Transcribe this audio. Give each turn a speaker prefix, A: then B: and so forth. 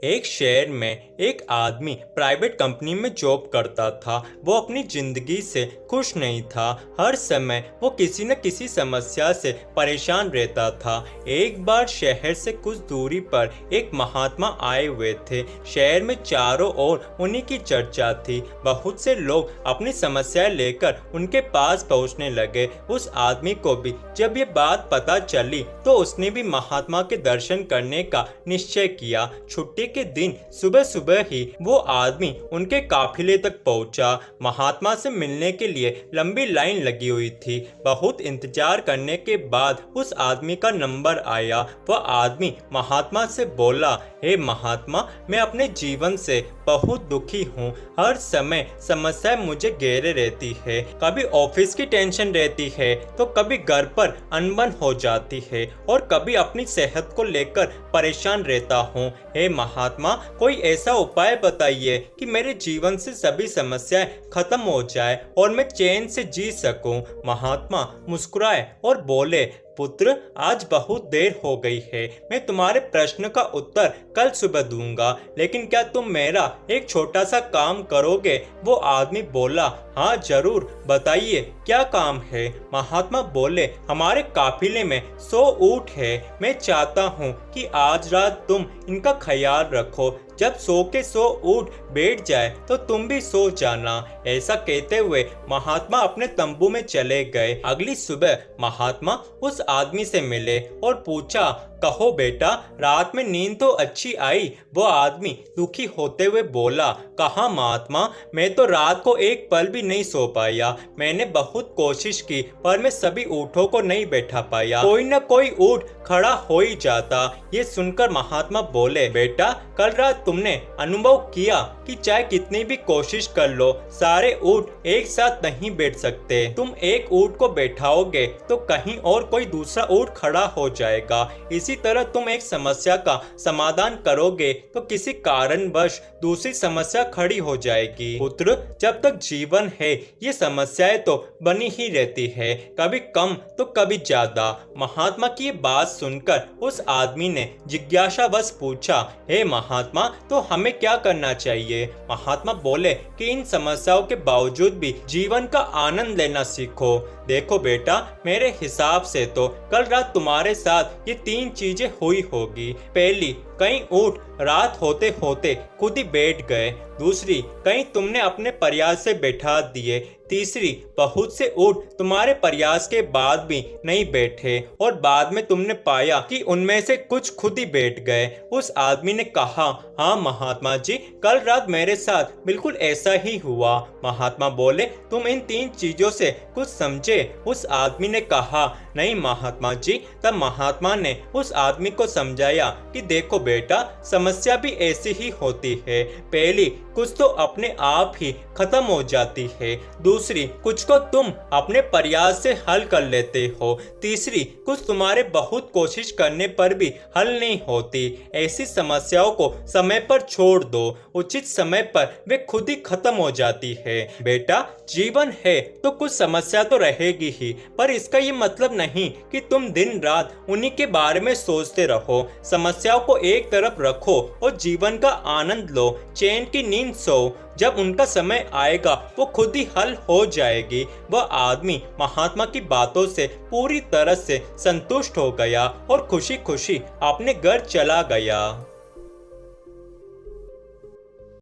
A: एक शहर में एक आदमी प्राइवेट कंपनी में जॉब करता था। वो अपनी जिंदगी से खुश नहीं था। हर समय वो किसी न किसी समस्या से परेशान रहता था। एक बार शहर से कुछ दूरी पर एक महात्मा आए हुए थे। शहर में चारों ओर उन्हीं की चर्चा थी। बहुत से लोग अपनी समस्याएं लेकर उनके पास पहुंचने लगे। उस आदमी को भी जब ये बात पता चली तो उसने भी महात्मा के दर्शन करने का निश्चय किया। छुट्टी के दिन सुबह सुबह ही वो आदमी उनके काफिले तक पहुंचा। महात्मा से मिलने के लिए लंबी लाइन लगी हुई थी। बहुत इंतजार करने के बाद उस आदमी का नंबर आया। वह आदमी महात्मा से बोला, हे महात्मा, मैं अपने जीवन से बहुत दुखी हूँ। हर समय समस्याएं मुझे घेरे रहती है। कभी ऑफिस की टेंशन रहती है तो कभी घर पर अनबन हो जाती है और कभी अपनी सेहत को लेकर परेशान रहता हूँ। हे महात्मा, कोई ऐसा उपाय बताइए कि मेरे जीवन से सभी समस्याएं खत्म हो जाए और मैं चैन से जी सकूं। महात्मा मुस्कुराए और बोले, पुत्र, आज बहुत देर हो गई है। मैं तुम्हारे प्रश्न का उत्तर कल सुबह दूंगा, लेकिन क्या तुम मेरा एक छोटा सा काम करोगे? वो आदमी बोला, हाँ जरूर, बताइए क्या काम है। महात्मा बोले, हमारे काफिले में 100 ऊंट है। मैं चाहता हूँ कि आज रात तुम इनका ख्याल रखो। जब 100 के 100 ऊंट बैठ जाए तो तुम भी सो जाना। ऐसा कहते हुए महात्मा अपने तंबू में चले गए। अगली सुबह महात्मा उस आदमी से मिले और पूछा, कहो बेटा, रात में नींद तो अच्छी आई? वो आदमी दुखी होते हुए बोला, कहा महात्मा, मैं तो रात को एक पल भी नहीं सो पाया। मैंने बहुत कोशिश की पर मैं सभी ऊँटों को नहीं बैठा पाया। कोई न कोई ऊँट खड़ा हो ही जाता। ये सुनकर महात्मा बोले, बेटा, कल रात तुमने अनुभव किया कि चाहे कितनी भी कोशिश कर लो, सारे ऊँट एक साथ नहीं बैठ सकते। तुम एक ऊँट को बैठाओगे तो कहीं और कोई दूसरा ऊँट खड़ा हो जाएगा। इसी तरह तुम एक समस्या का समाधान करोगे तो किसी कारणवश दूसरी समस्या खड़ी हो जाएगी। पुत्र, जब तक जीवन है ये समस्याएं तो बनी ही रहती है, कभी कम तो कभी ज्यादा। महात्मा की ये बात सुनकर उस आदमी ने जिज्ञासावश पूछा, हे महात्मा, तो हमें क्या करना चाहिए? महात्मा बोले कि इन समस्याओं के बावजूद भी जीवन का आनंद लेना सीखो। देखो बेटा, मेरे हिसाब से तो कल रात तुम्हारे साथ ये 3 चीजें हुई होगी। पहली, कई ऊँट रात होते होते खुद ही बैठ गए। दूसरी, कहीं तुमने अपने प्रयास से बैठा दिए। तीसरी, बहुत से ऊँट तुम्हारे प्रयास के बाद भी नहीं बैठे और बाद में तुमने पाया कि उनमें से कुछ खुद ही बैठ गए। उस आदमी ने कहा, हाँ महात्मा जी, कल रात मेरे साथ बिल्कुल ऐसा ही हुआ। महात्मा बोले, तुम इन 3 चीजों से कुछ समझे? उस आदमी ने कहा, नहीं महात्मा जी। तब महात्मा ने उस आदमी को समझाया कि देखो बेटा, समस्या भी ऐसी ही होती है। पहली, कुछ तो अपने आप ही खत्म हो जाती है। दूसरी, कुछ को तुम अपने प्रयास से हल कर लेते हो। तीसरी, कुछ तुम्हारे बहुत कोशिश करने पर भी हल नहीं होती। ऐसी समस्याओं को समय पर छोड़ दो, उचित समय पर वे खुद ही खत्म हो जाती है। बेटा, जीवन है तो कुछ समस्या तो रहेगी ही, पर इसका ये मतलब नहीं कि तुम दिन रात उन्हीं के बारे में सोचते रहो। समस्याओं को एक तरफ रखो और जीवन का आनंद लो, चैन की नींद सो। जब उनका समय आएगा वो खुद ही हल हो जाएगी। वह आदमी महात्मा की बातों से पूरी तरह से संतुष्ट हो गया और खुशी खुशी अपने घर चला गया।